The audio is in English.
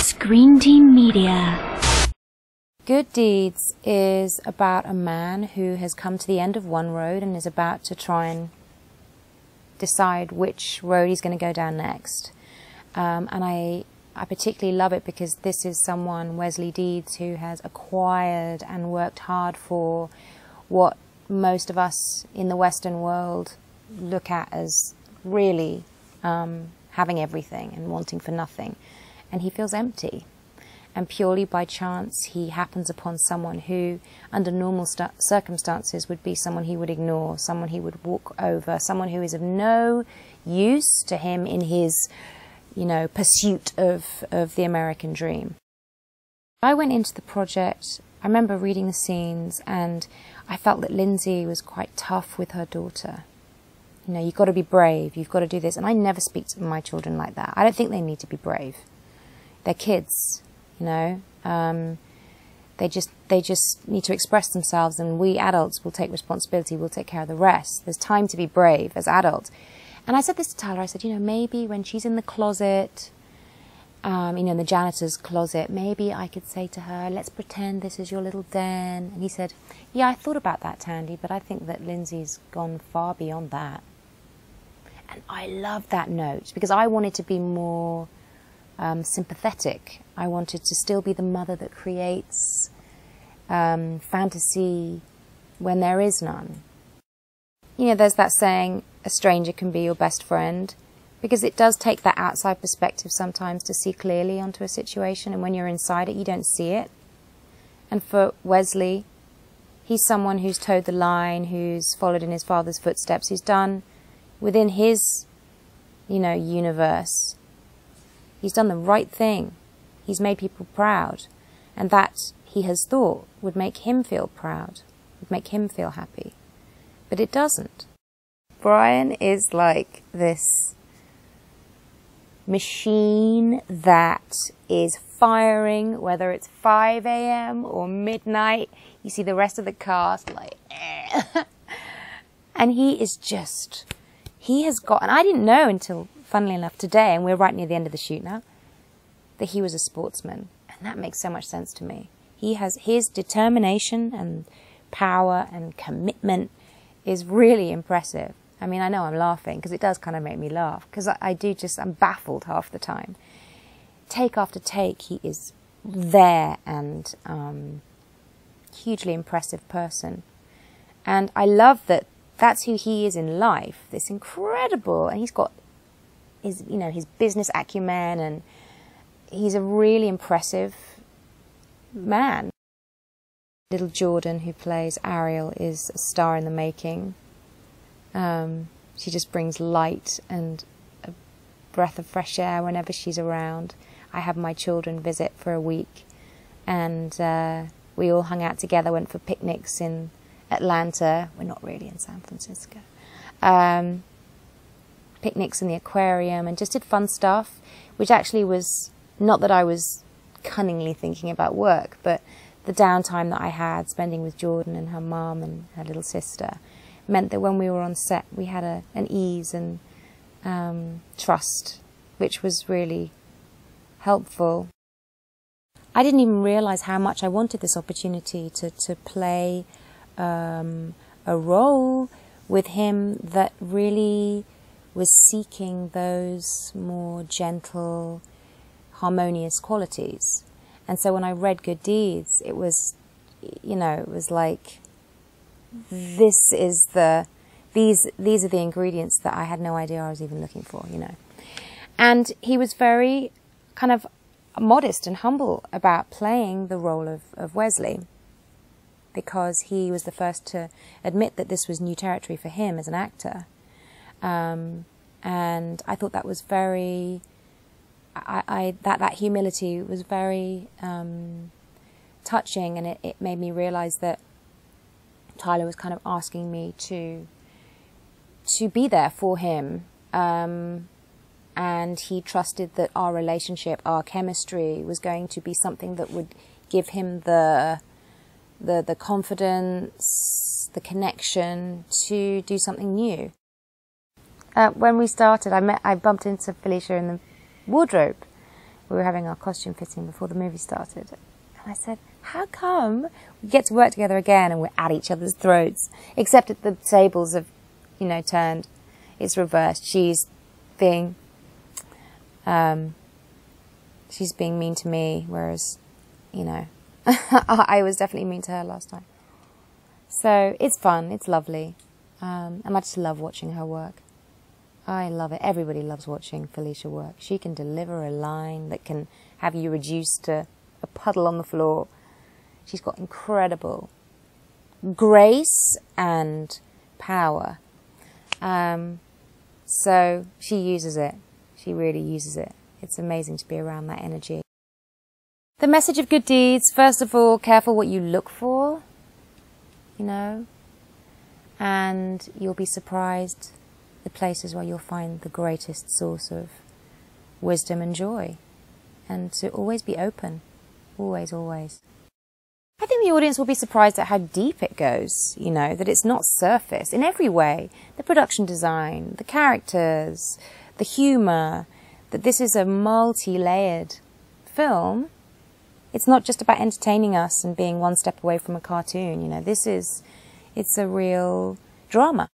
Screen Team Media. Good Deeds is about a man who has come to the end of one road and is about to try and decide which road he's going to go down next. And I particularly love it because this is someone, Wesley Deeds, who has acquired and worked hard for what most of us in the Western world look at as really having everything and wanting for nothing. And he feels empty. And purely by chance, he happens upon someone who, under normal circumstances, would be someone he would ignore, someone he would walk over, someone who is of no use to him in his, pursuit of the American dream. I went into the project, I remember reading the scenes, and I felt that Lindsay was quite tough with her daughter. You've got to be brave, you've got to do this. And I never speak to my children like that. I don't think they need to be brave. They're kids. They just need to express themselves, and we adults will take responsibility, we'll take care of the rest. There's time to be brave as adults. And I said this to Tyler, I said, maybe when she's in the closet, in the janitor's closet, maybe I could say to her, let's pretend this is your little den. And he said, yeah, I thought about that, Thandie, but I think that Lindsay's gone far beyond that. And I love that note, because I wanted to be more sympathetic. I wanted to still be the mother that creates fantasy when there is none. There's that saying, a stranger can be your best friend, because it does take that outside perspective sometimes to see clearly onto a situation, and when you're inside it, you don't see it. And for Wesley, he's someone who's towed the line, who's followed in his father's footsteps, who's done within his, universe. He's done the right thing. He's made people proud. And that, he has thought, would make him feel proud, would make him feel happy. But it doesn't. Brian is like this machine that is firing, whether it's 5 a.m. or midnight. You see the rest of the cast like, and he has got, and I didn't know until, funnily enough, today, and we're right near the end of the shoot now, that he was a sportsman. And that makes so much sense to me. He has his determination and power and commitment is really impressive. I mean, I know I'm laughing because it does kind of make me laugh, because I'm baffled half the time. Take after take, he is there, and hugely impressive person. And I love that that's who he is in life, this incredible, and he's got his business acumen, and he's a really impressive man. Little Jordan, who plays Ariel, is a star in the making. She just brings light and a breath of fresh air whenever she's around. I had my children visit for a week, and we all hung out together, went for picnics in Atlanta. We're not really in San Francisco. Picnics in the aquarium, and just did fun stuff, which actually was not that I was cunningly thinking about work, but the downtime that I had spending with Jordan and her mum and her little sister meant that when we were on set, we had an ease and trust, which was really helpful. I didn't even realize how much I wanted this opportunity to play a role with him that really was seeking those more gentle, harmonious qualities. And so when I read Good Deeds, it was, it was like, these are the ingredients that I had no idea I was even looking for, And he was very kind of modest and humble about playing the role of Wesley, because he was the first to admit that this was new territory for him as an actor. And I thought that was very, that humility was very touching, and it made me realize that Tyler was kind of asking me to be there for him, and he trusted that our relationship, our chemistry, was going to be something that would give him the confidence, the connection to do something new. When we started, I bumped into Felicia in the wardrobe We were having our costume fitting before the movie started. And I said, how come we get to work together again and we're at each other's throats? Except that the tables have, you know, turned. It's reversed. She's being mean to me, whereas, you know, I was definitely mean to her last time. So it's fun. It's lovely. And I just love watching her work. I love it. Everybody loves watching Felicia work. She can deliver a line that can have you reduced to a puddle on the floor. She's got incredible grace and power. So she uses it. She really uses it. It's amazing to be around that energy. The message of good deeds, first of all, careful what you look for, you know, and you'll be surprised the places where you'll find the greatest source of wisdom and joy. And to always be open. Always, always. I think the audience will be surprised at how deep it goes, you know, that it's not surface in every way. The production design, the characters, the humour, that this is a multi-layered film. It's not just about entertaining us and being one step away from a cartoon, you know. It's a real drama.